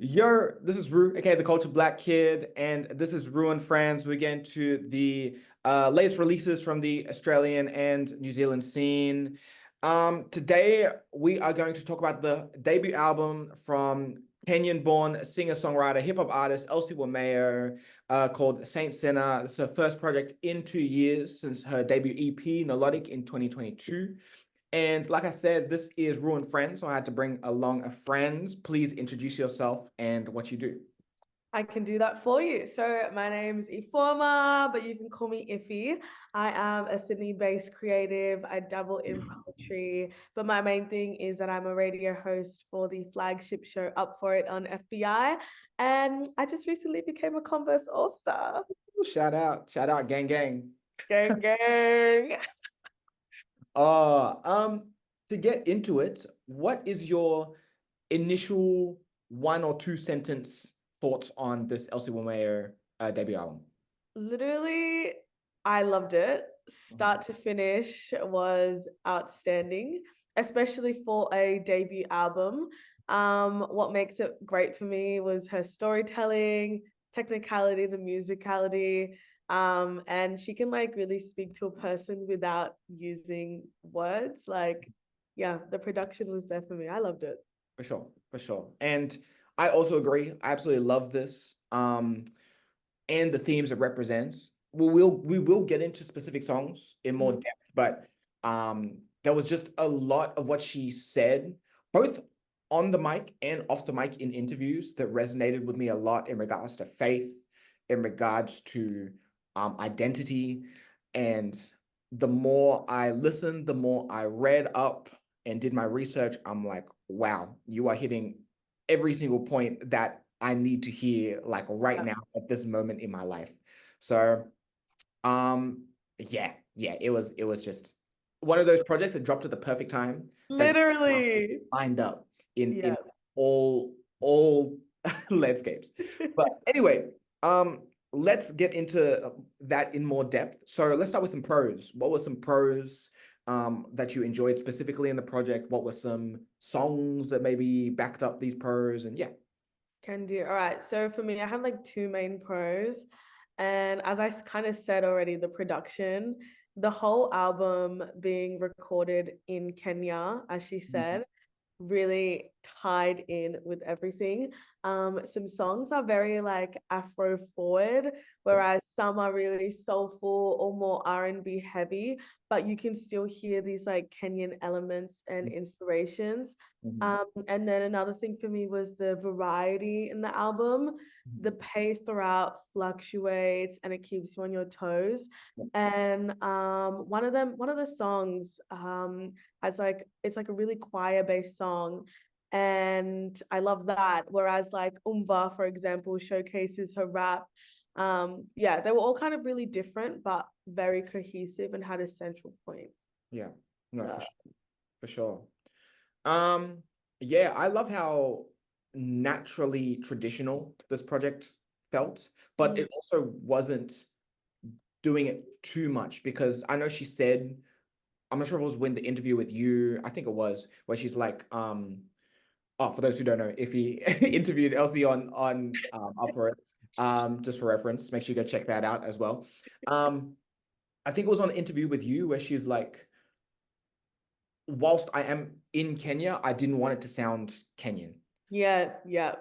This is Ru, aka the Culture Black Kid, and this is Ru and Friends. We get into the latest releases from the Australian and New Zealand scene. Today, we are going to talk about the debut album from Kenyan-born singer-songwriter, hip-hop artist Elsy Wameyo, called Saint Sinner. It's her first project in 2 years since her debut EP, Melodic, in 2022. And like I said, this is Ruined Friends, so I had to bring along a friend. Please introduce yourself and what you do. I can do that for you. So my name's IFEOMA, but you can call me Ify. I am a Sydney-based creative. I dabble in poetry, but my main thing is that I'm a radio host for the flagship show Up For It on FBI. And I just recently became a Converse All-Star. Shout out, gang, gang. Gang, gang. To get into it, what is your initial 1 or 2 sentence thoughts on this Elsy Wameyo debut album? Literally, I loved it. Start to finish was outstanding, especially for a debut album. What makes it great for me was her storytelling, technicality, the musicality, and she can like really speak to a person without using words. Like, yeah, the production was there for me. I loved it. For sure. And I also agree. I absolutely love this. And the themes it represents. We will get into specific songs in more depth, but there was just a lot of what she said, both on the mic and off the mic in interviews, that resonated with me a lot in regards to faith, in regards to identity. And the more I listened, the more I read up and did my research, I'm like, wow, you are hitting every single point that I need to hear, like right now at this moment in my life. So yeah, it was just one of those projects that dropped at the perfect time, that Literally. lined up in Yeah. all landscapes. But anyway, let's get into that in more depth. So let's start with some pros. What were some pros that you enjoyed specifically in the project? What were some songs that maybe backed up these pros? And yeah. Can do. All right. So for me, I have like two main pros. And as I kind of said already, the production, the whole album being recorded in Kenya, as she said, really tied in with everything. Some songs are very like Afro forward, whereas some are really soulful or more R&B heavy, but you can still hear these like Kenyan elements and inspirations. And then another thing for me was the variety in the album. The pace throughout fluctuates and it keeps you on your toes. And one of the songs has like it's like a really choir based song, and I love that. Whereas like Umva, for example, showcases her rap. Yeah, they were all kind of really different but very cohesive and had a central point. Yeah, no, for sure. Yeah, I love how naturally traditional this project felt, but it also wasn't doing it too much, because I know she said, I'm not sure if it was when the interview with you, I think it was, where she's like, oh, for those who don't know, if he interviewed Elsy on Up For It, just for reference, make sure you go check that out as well. I think it was on an interview with you where she's like, whilst I am in Kenya, I didn't want it to sound Kenyan. Yeah, yeah.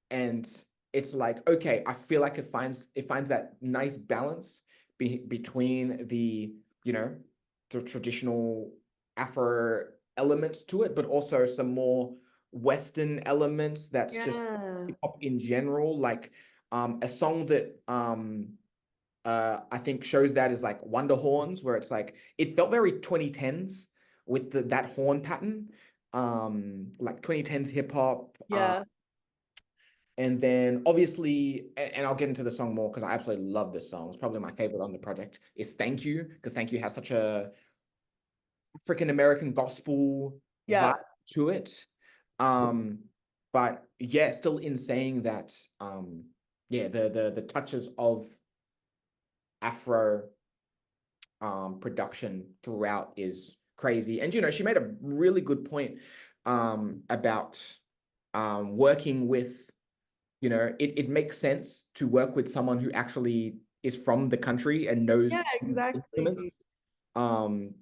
And it's like, okay, I feel like it finds that nice balance between the, the traditional Afro elements to it, but also some more Western elements that's just hip hop in general. Like a song that I think shows that is like Wonder Horns, where it's like it felt very 2010s with that horn pattern, like 2010s hip hop. Yeah. And then obviously, and I'll get into the song more because I absolutely love this song. It's probably my favorite on the project, is Thank You, because Thank You has such a African American gospel vibe to it. But yeah, still in saying that, yeah, the touches of Afro production throughout is crazy. And she made a really good point about working with You know, it makes sense to work with someone who actually is from the country and knows Yeah, exactly. instruments,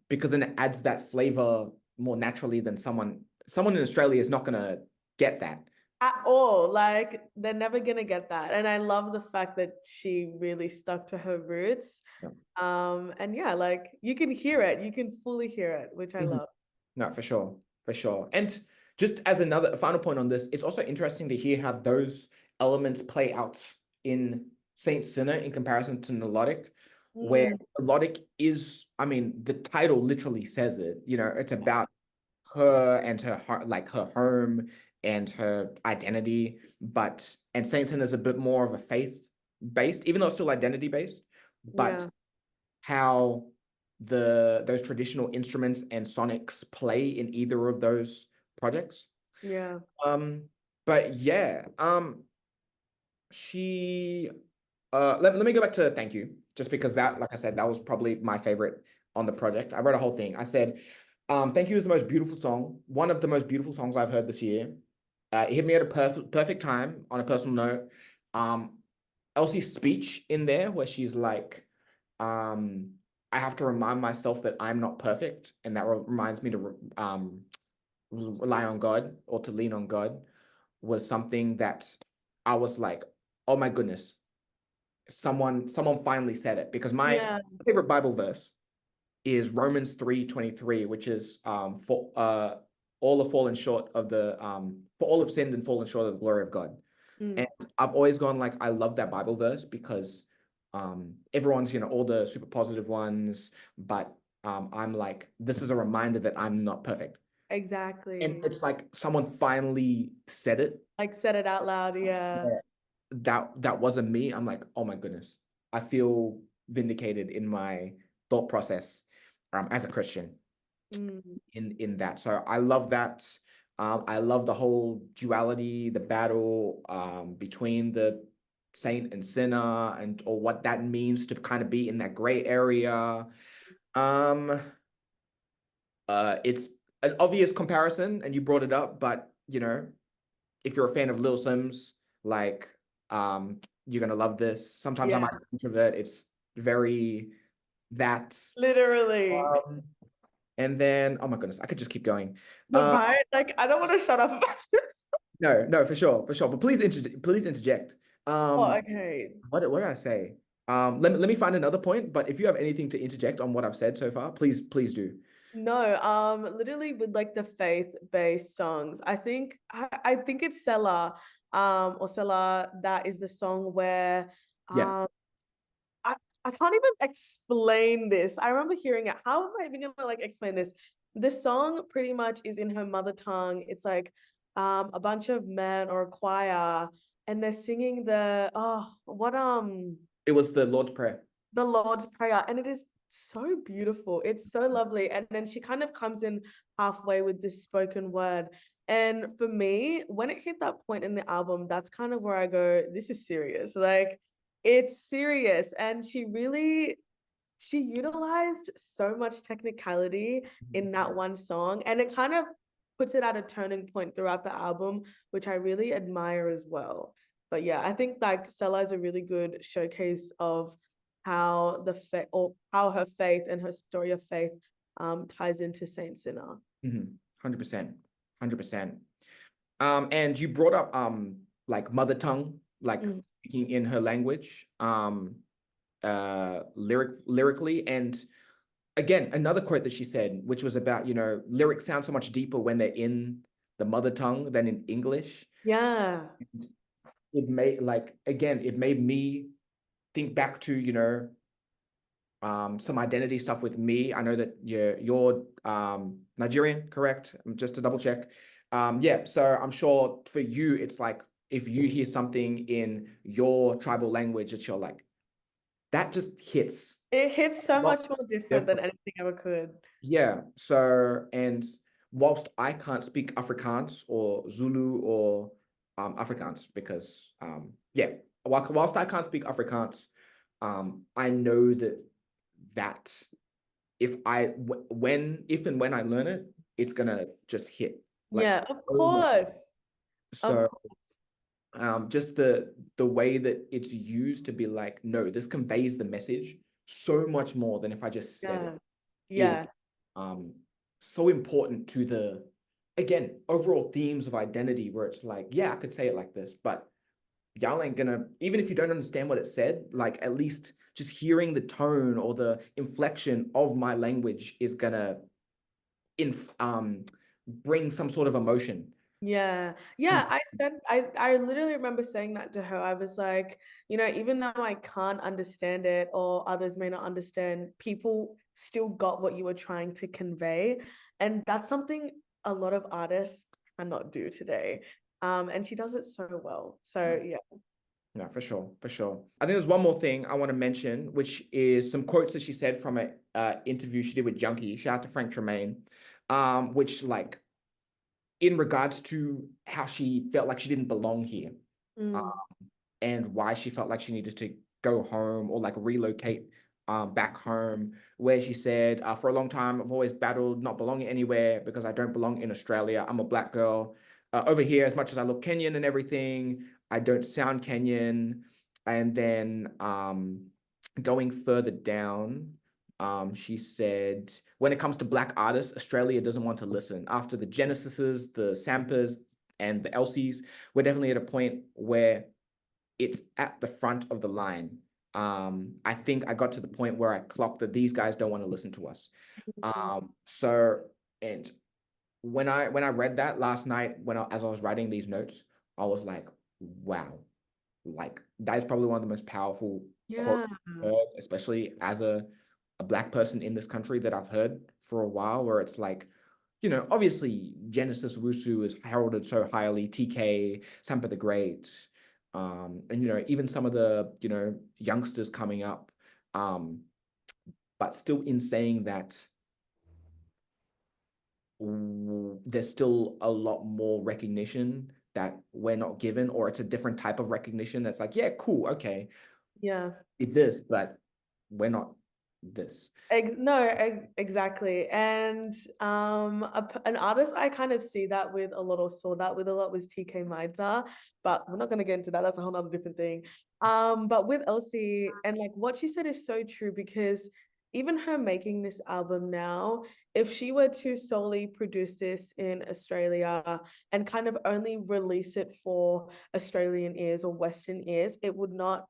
because then it adds that flavor more naturally than someone in Australia is not gonna get that. At all. Like they're never gonna get that. And I love the fact that she really stuck to her roots. Yeah. And yeah, like you can hear it, you can fully hear it, which I Mhm. love. No, for sure, for sure. And just as another final point on this, it's also interesting to hear how those elements play out in Saint Sinner in comparison to Melodic, where Mm, Melodic is, I mean, the title literally says it. You know, it's about her and her heart, like her home and her identity. And Saint Sinner is a bit more of a faith based, even though it's still identity based, but yeah, how those traditional instruments and sonics play in either of those projects. yeah. Um, but yeah, she let me go back to Thank You, just because that, like I said, that was probably my favorite on the project. I wrote a whole thing. I said, Thank You is the most beautiful song, one of the most beautiful songs I've heard this year. It hit me at a perfect time on a personal note. Um, Elsie's speech in there where she's like, um, I have to remind myself that I'm not perfect, and that reminds me to rely on God or to lean on God, was something that I was like, oh my goodness, someone finally said it. Because my Yeah. favorite Bible verse is Romans 3:23, which is for all have fallen short of the for all have sinned and fallen short of the glory of God. Mm, And I've always gone like, I love that Bible verse because everyone's, all the super positive ones, but I'm like, this is a reminder that I'm not perfect. And exactly. it's like someone finally said it. Like said it out loud. Yeah. Yeah. That wasn't me. I'm like, oh my goodness. I feel vindicated in my thought process as a Christian Mm, in that. So I love that. I love the whole duality, the battle between the saint and sinner, and or what that means to kind of be in that gray area. Um, it's an obvious comparison, and you brought it up, but if you're a fan of Lil Sims, like you're gonna love this. Sometimes I yeah. might be introvert. It's very that. Literally. Um, and then, oh my goodness, I could just keep going. But right, like I don't want to shut up about this. No, no, for sure, for sure. But please interject. Oh, Um, okay. what did I say? Let me find another point. But if you have anything to interject on what I've said so far, please do. No, literally with like the faith-based songs. I think it's Selah, that is the song where Yeah, um I, I can't even explain this. I remember hearing it. How am I even gonna like explain this? This song pretty much is in her mother tongue. It's like a bunch of men or a choir and they're singing it was the Lord's Prayer. the Lord's Prayer, and it is so beautiful. It's so lovely. And then she kind of comes in halfway with this spoken word. And for me, when it hit that point in the album, that's kind of where I go, this is serious. Like, it's serious. And she utilized so much technicality in that one song. And it kind of puts it at a turning point throughout the album, which I really admire as well. But yeah, I think like Stella is a really good showcase of how how her faith and her story of faith ties into Saint Sinner. 100%, 100%. And you brought up like mother tongue, like Mm. speaking in her language, lyrically. And again, another quote that she said, which was about, lyrics sound so much deeper when they're in the mother tongue than in English. Yeah. And it made me think back to, some identity stuff with me. I know that you're Nigerian, correct? Just to double check. Yeah, so I'm sure for you, it's like if you hear something in your tribal language, that you're like, that just hits It hits so a lot much more different than different. anything ever could. Yeah. So, and whilst I can't speak Afrikaans or Zulu or Afrikaans, because yeah, whilst I can't speak Afrikaans, I know that if and when I learn it, it's gonna just hit like Yeah, of so much. course. Of So course. just the way that it's used to be like, no, this conveys the message so much more than if I just said it, is Yeah. so important to the, again, overall themes of identity, where it's like, yeah, I could say it like this, but y'all ain't gonna, even if you don't understand what it said, like at least just hearing the tone or the inflection of my language is gonna inf bring some sort of emotion. Yeah. Yeah, I literally remember saying that to her. I was like, even though I can't understand it or others may not understand, people still got what you were trying to convey. And that's something a lot of artists cannot do today. And she does it so well. So yeah. No, for sure, for sure. I think there's one more thing I want to mention, which is some quotes that she said from an interview she did with Junkie. Shout out to Frank Tremaine, which like in regards to how she felt like she didn't belong here, uh, Mm. and why she felt like she needed to go home or like relocate back home, where she said, for a long time, I've always battled not belonging anywhere because I don't belong in Australia. I'm a black girl. Over here, as much as I look Kenyan and everything, I don't sound Kenyan. And then going further down, she said, when it comes to Black artists, Australia doesn't want to listen. After the Genesises, the Sampers, and the Elsies, we're definitely at a point where it's at the front of the line. I think I got to the point where I clocked that these guys don't want to listen to us. So, and when I read that last night, as I was writing these notes, I was like, wow, like that is probably one of the most powerful quotes Yeah. I've heard, especially as a black person in this country, that I've heard for a while, where it's like, obviously Genesis Wusu is heralded so highly, TK, Sampa the Great, and even some of the youngsters coming up, um, but still in saying that there's still a lot more recognition that we're not given, or it's a different type of recognition that's like, yeah, cool, okay, Yeah. did this, but we're not this. No, exactly. And an artist I kind of see that with a lot, or saw that with a lot, was TK Maidza, but we're not going to get into that. That's a whole other different thing. But with Elsy, and like what she said is so true, because even her making this album now, if she were to solely produce this in Australia and kind of only release it for Australian ears or Western ears, it would not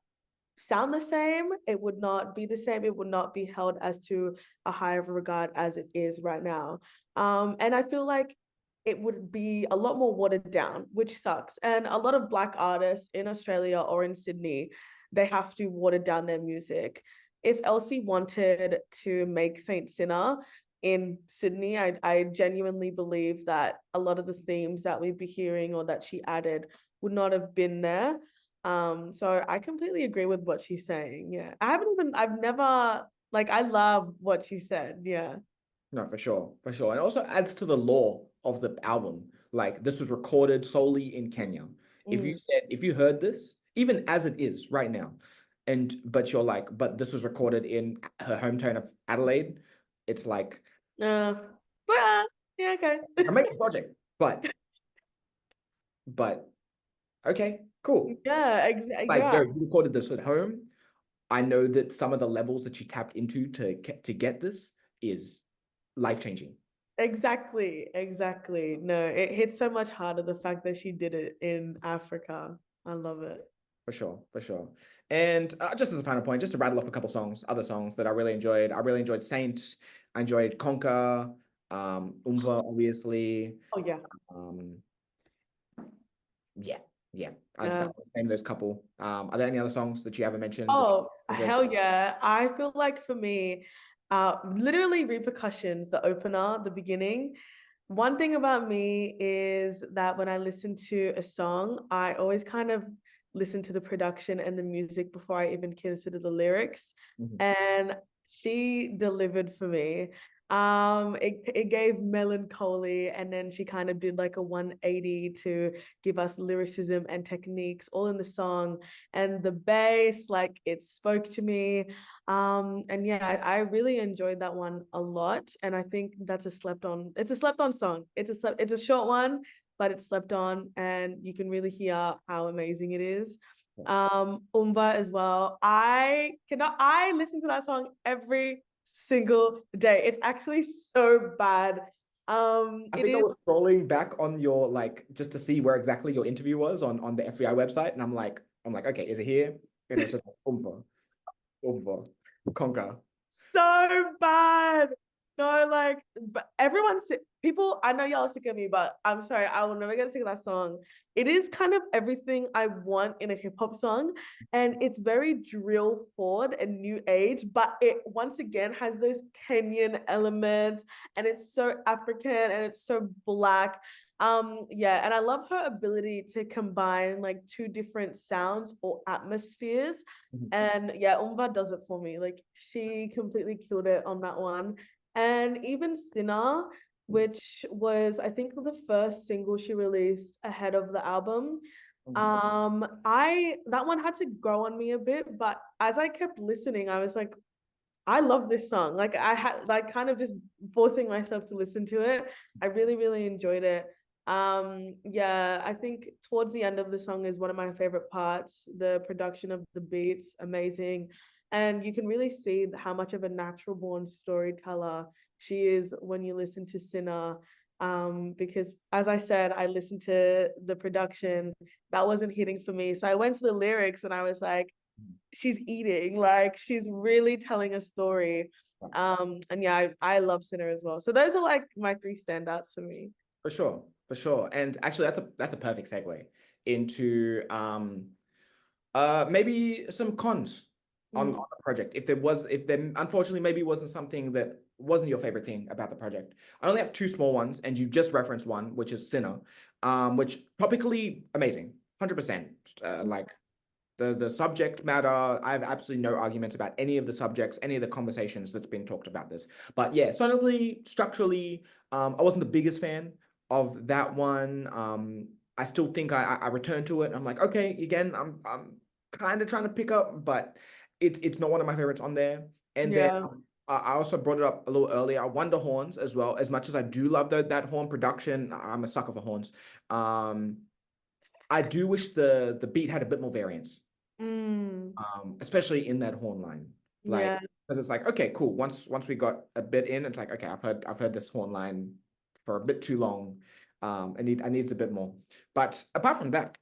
sound the same. It would not be the same. It would not be held as to a higher regard as it is right now. And I feel like it would be a lot more watered down, which sucks. And a lot of Black artists in Australia or in Sydney, they have to water down their music. If Elsy wanted to make Saint Sinner in Sydney, I genuinely believe that a lot of the themes that we'd be hearing or that she added would not have been there. So I completely agree with what she's saying. Yeah. I've never, like, I love what she said. Yeah. No, for sure, for sure. And it also adds to the lore of the album. Like this was recorded solely in Kenya. Mm. If you heard this, even as it is right now, but you're like, but this was recorded in her hometown of Adelaide, it's like Uh, but, yeah, okay. an amazing project. But okay, cool. Yeah, exactly. Like, Yeah, yo, you recorded this at home. I know that some of the levels that you tapped into to get this is life changing. exactly. Exactly. No, it hits so much harder the fact that she did it in Africa. I love it. For sure, for sure. And just as a final point, just to rattle up a couple songs, other songs that I really enjoyed. I really enjoyed Saint. I enjoyed Conquer, Umva, obviously. Oh yeah. Um, yeah, yeah. Yeah. I'll name those couple. Are there any other songs that you haven't mentioned that you Oh, enjoyed? hell yeah. I feel like for me, literally Repercussions, the opener, the beginning. One thing about me is that when I listen to a song, I always kind of listen to the production and the music before I even consider the lyrics. Mhm. And she delivered for me. It gave melancholy, and then she kind of did like a 180 to give us lyricism and techniques all in the song. And the bass, like it spoke to me. And yeah, I really enjoyed that one a lot. And I think that's it's a slept on song. It's a short one, but it's slept on, and you can really hear how amazing it is. As well. I listen to that song every single day. It's actually so bad. I It think I is. was scrolling back on your like just to see where exactly your interview was on the FEI website, and I'm like, okay, is it here? And it's just like Umba, Conquer. So bad. No, like, but people, I know y'all are sick of me, but I'm sorry, I will never get sick of that song. It is kind of everything I want in a hip hop song, and it's very drill forward and new age, but it once again has those Kenyan elements, and it's so African and it's so black. Yeah, and I love her ability to combine like two different sounds or atmospheres. And yeah, Umba does it for me. Like she completely killed it on that one. And even Sinner, which was I think the first single she released ahead of the album. I that one had to grow on me a bit, but as I kept listening, I was like, I love this song. Like I had like kind of just forcing myself to listen to it. I really, really enjoyed it. Yeah, I think towards the end of the song is one of my favorite parts. The production of the beats, amazing. And you can really see how much of a natural born storyteller she is when you listen to Sinner. Because as I said, I listened to the production, that wasn't hitting for me. So I went to the lyrics and I was like, she's eating, like she's really telling a story. And yeah, I love Sinner as well. So those are like my three standouts for me. For sure, for sure. And actually that's a perfect segue into maybe some cons on the project. If there unfortunately maybe wasn't something that wasn't your favorite thing about the project. I only have two small ones, and you just referenced one, which is Sinner, which topically amazing, 100%. Like the subject matter, I have absolutely no arguments about any of the subjects, any of the conversations that's been talked about this. But yeah, sonically, structurally, I wasn't the biggest fan of that one. I still think I returned to it. I'm like, okay, again, I'm kind of trying to pick up, but it's not one of my favorites on there. And then Yeah. I also brought it up a little earlier. I Wonder Horns as well. As much as I do love that horn production, I'm a sucker for horns. I do wish the beat had a bit more variance, especially in that horn line. Like, Yeah. because it's like, okay, cool. Once we got a bit in, it's like, okay, I've heard this horn line for a bit too long. I needs a bit more. But apart from that,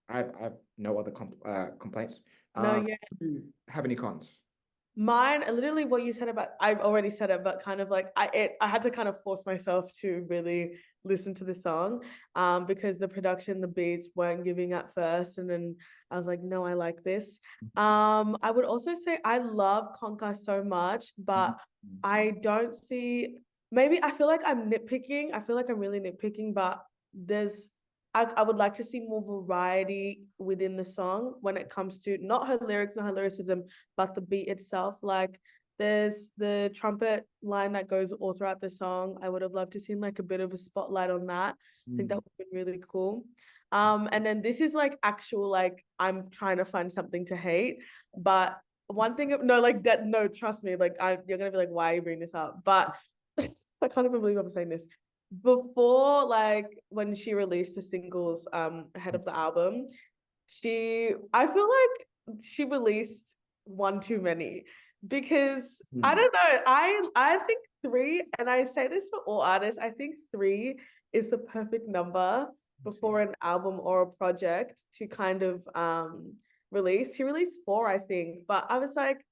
I have no other complaints. No, Um, yeah. do you have any cons? Mine, literally what you said about, I've already said it, but kind of like I had to kind of force myself to really listen to the song, because the production, the beats weren't giving at first, and then I was like, no, I like this. I would also say I love Conquer so much, but I don't see, maybe I feel like I'm nitpicking. I feel like I'm really nitpicking, but there's I would like to see more variety within the song when it comes to not her lyrics, not her lyricism, but the beat itself. Like there's the trumpet line that goes all throughout the song. I would have loved to see like a bit of a spotlight on that. I think that would have been really cool. And then this is like actual, like I'm trying to find something to hate, but one thing, no, like that, no, trust me, like you're gonna be like, why are you bringing this up? But I can't even believe I'm saying this. Before, like when she released the singles ahead of the album, I feel like she released one too many, because I don't know, I think three, and I say this for all artists, I think three is the perfect number before an album or a project to kind of release. He released four, I think, but I was like,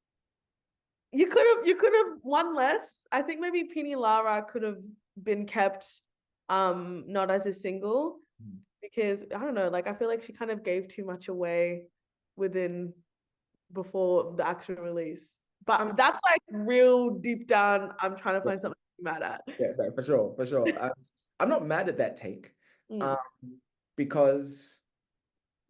you could have one less. I think maybe Pini Lara could have been kept not as a single, because I don't know, like I feel like she kind of gave too much away within before the actual release. But that's like real deep down, I'm trying to find something to be mad at. Yeah, no, for sure, for sure. I'm not mad at that take, Mm. because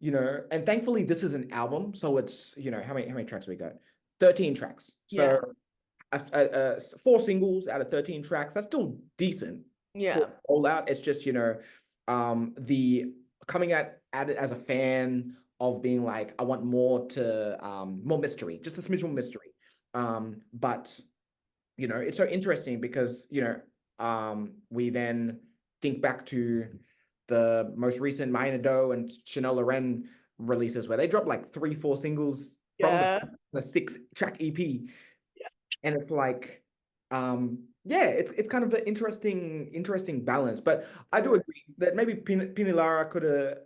and thankfully this is an album, so it's how many tracks we got? 13 tracks. Yeah. So four singles out of 13 tracks. That's still decent Yeah. for all out. It's just the coming at it as a fan of being like, I want more more mystery, just a smidge more mystery. But it's so interesting because we then think back to the most recent Minor Doe and Chanel Loren releases, where they drop like 3-4 singles from the 6-track EP. And it's like, yeah, it's kind of an interesting balance. But I do agree that maybe Pinilara could have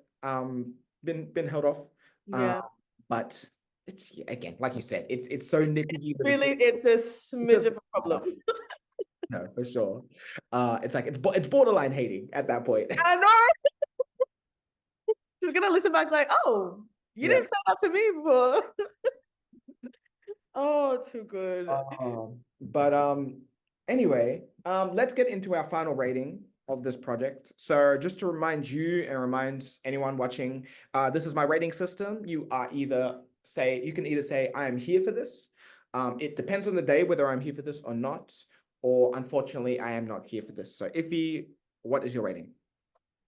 been held off. Yeah. But it's, again, like you said, it's so nitpicky, but Really, it's a smidge of a problem. No, for sure. It's like it's borderline hating at that point. I know. She's gonna listen back like, oh, you didn't say that to me before. Oh, too good. But anyway, let's get into our final rating of this project. So just to remind you and remind anyone watching, this is my rating system. You can either say I am here for this. It depends on the day whether I'm here for this or not, or unfortunately I am not here for this. So Ify, what is your rating?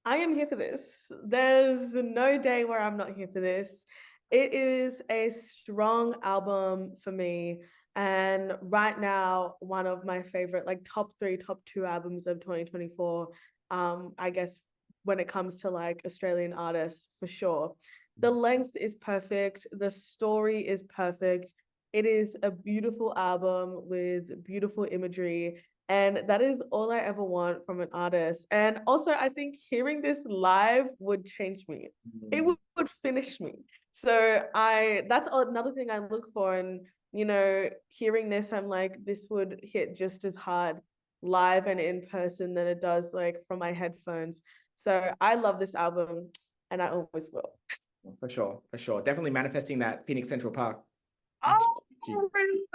I am here for this. There's no day where I'm not here for this. It is a strong album for me. And right now, one of my favorite, like top 3, top 2 albums of 2024. I guess when it comes to like Australian artists, for sure. The length is perfect. The story is perfect. It is a beautiful album with beautiful imagery. And that is all I ever want from an artist. And also, I think hearing this live would change me. It would finish me. So that's another thing I look for. And, hearing this, I'm like, this would hit just as hard live and in person than it does like from my headphones. So I love this album and I always will. For sure. Definitely manifesting that Phoenix Central Park. Oh,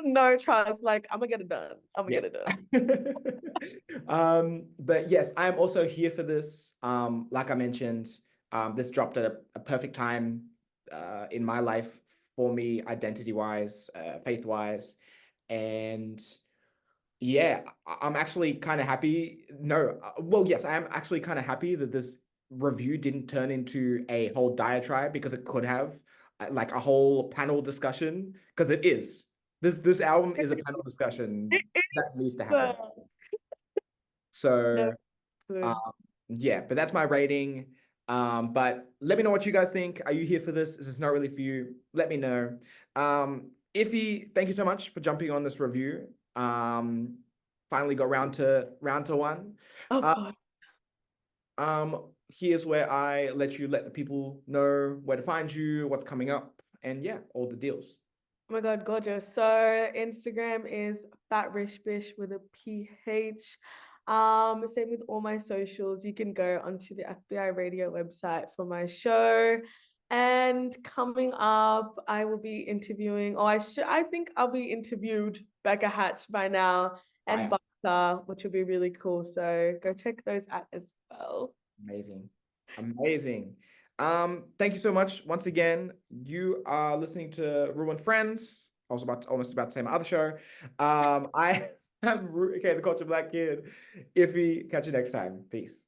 no trust. Like, I'm gonna get it done. Get it done. But yes, I'm also here for this. Like I mentioned, this dropped at a perfect time in my life for me, identity-wise, faith-wise. And yeah, I'm actually kind of happy. No, well, yes, I am actually kind of happy that this review didn't turn into a whole diatribe, because it could have, like a whole panel discussion, because it is. This album is a panel discussion that needs to happen. So, yeah, but that's my rating. But let me know what you guys think. Are you here for this? Is this not really for you? Let me know. Ify, thank you so much for jumping on this review. Finally got round to one. Oh, God. Here's where I let the people know where to find you, what's coming up, and yeah, all the deals. Oh my God, gorgeous. So Instagram is fatrishbish with a PH. Same with all my socials. You can go onto the FBI Radio website for my show. And coming up, I will be interviewing, I think I'll be interviewed Becca Hatch by now, and Buster, which will be really cool. So go check those out as well. Amazing. Thank you so much once again. You are listening to Ruined Friends. I was almost about to say my other show. I am the Culture Black Kid. Ify, catch you next time. Peace.